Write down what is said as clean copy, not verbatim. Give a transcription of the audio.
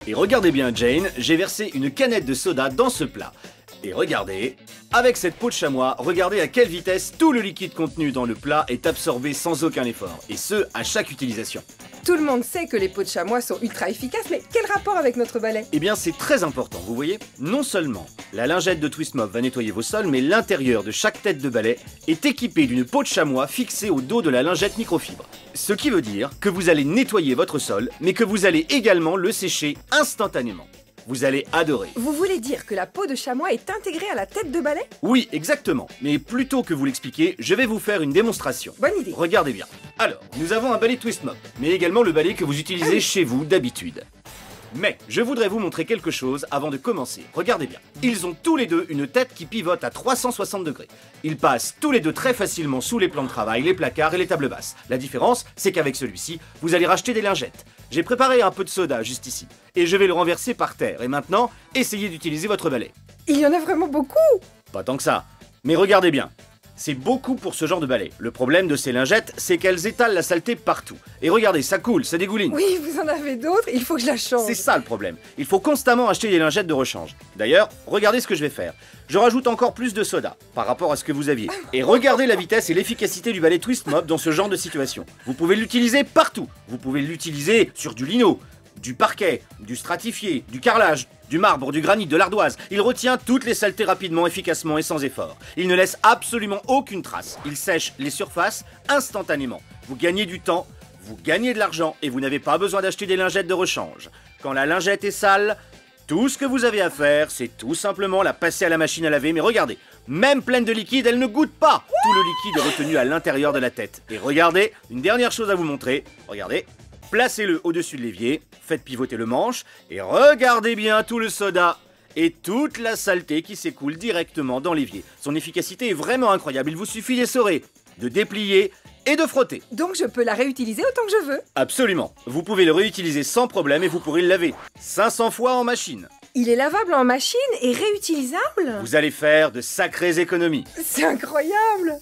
Et regardez bien Jane, j'ai versé une canette de soda dans ce plat. Et regardez, avec cette peau de chamois, regardez à quelle vitesse tout le liquide contenu dans le plat est absorbé sans aucun effort. Et ce, à chaque utilisation. Tout le monde sait que les peaux de chamois sont ultra efficaces, mais quel rapport avec notre balai? Eh bien c'est très important, vous voyez. Non seulement la lingette de Twist Mop va nettoyer vos sols, mais l'intérieur de chaque tête de balai est équipé d'une peau de chamois fixée au dos de la lingette microfibre. Ce qui veut dire que vous allez nettoyer votre sol, mais que vous allez également le sécher instantanément. Vous allez adorer. Vous voulez dire que la peau de chamois est intégrée à la tête de balai? Oui, exactement. Mais plutôt que vous l'expliquer, je vais vous faire une démonstration. Bonne idée. Regardez bien. Alors, nous avons un balai Twist Mop, mais également le balai que vous utilisez chez vous d'habitude. Mais je voudrais vous montrer quelque chose avant de commencer. Regardez bien. Ils ont tous les deux une tête qui pivote à 360 degrés. Ils passent tous les deux très facilement sous les plans de travail, les placards et les tables basses. La différence, c'est qu'avec celui-ci, vous allez racheter des lingettes. J'ai préparé un peu de soda juste ici. Et je vais le renverser par terre. Et maintenant, essayez d'utiliser votre balai. Il y en a vraiment beaucoup. Pas tant que ça. Mais regardez bien. C'est beaucoup pour ce genre de balai. Le problème de ces lingettes, c'est qu'elles étalent la saleté partout. Et regardez, ça coule, ça dégouline. Oui, vous en avez d'autres, il faut que je la change. C'est ça le problème. Il faut constamment acheter des lingettes de rechange. D'ailleurs, regardez ce que je vais faire. Je rajoute encore plus de soda par rapport à ce que vous aviez. Et regardez la vitesse et l'efficacité du balai Twist Mop dans ce genre de situation. Vous pouvez l'utiliser partout. Vous pouvez l'utiliser sur du lino, du parquet, du stratifié, du carrelage, du marbre, du granit, de l'ardoise. Il retient toutes les saletés rapidement, efficacement et sans effort. Il ne laisse absolument aucune trace. Il sèche les surfaces instantanément. Vous gagnez du temps, vous gagnez de l'argent et vous n'avez pas besoin d'acheter des lingettes de rechange. Quand la lingette est sale, tout ce que vous avez à faire, c'est tout simplement la passer à la machine à laver. Mais regardez, même pleine de liquide, elle ne goûte pas. Tout le liquide est retenu à l'intérieur de la tête. Et regardez, une dernière chose à vous montrer. Regardez. Placez-le au-dessus de l'évier, faites pivoter le manche et regardez bien tout le soda et toute la saleté qui s'écoule directement dans l'évier. Son efficacité est vraiment incroyable, il vous suffit d'essorer, de déplier et de frotter. Donc je peux la réutiliser autant que je veux? Absolument, vous pouvez le réutiliser sans problème et vous pourrez le laver 500 fois en machine. Il est lavable en machine et réutilisable? Vous allez faire de sacrées économies. C'est incroyable!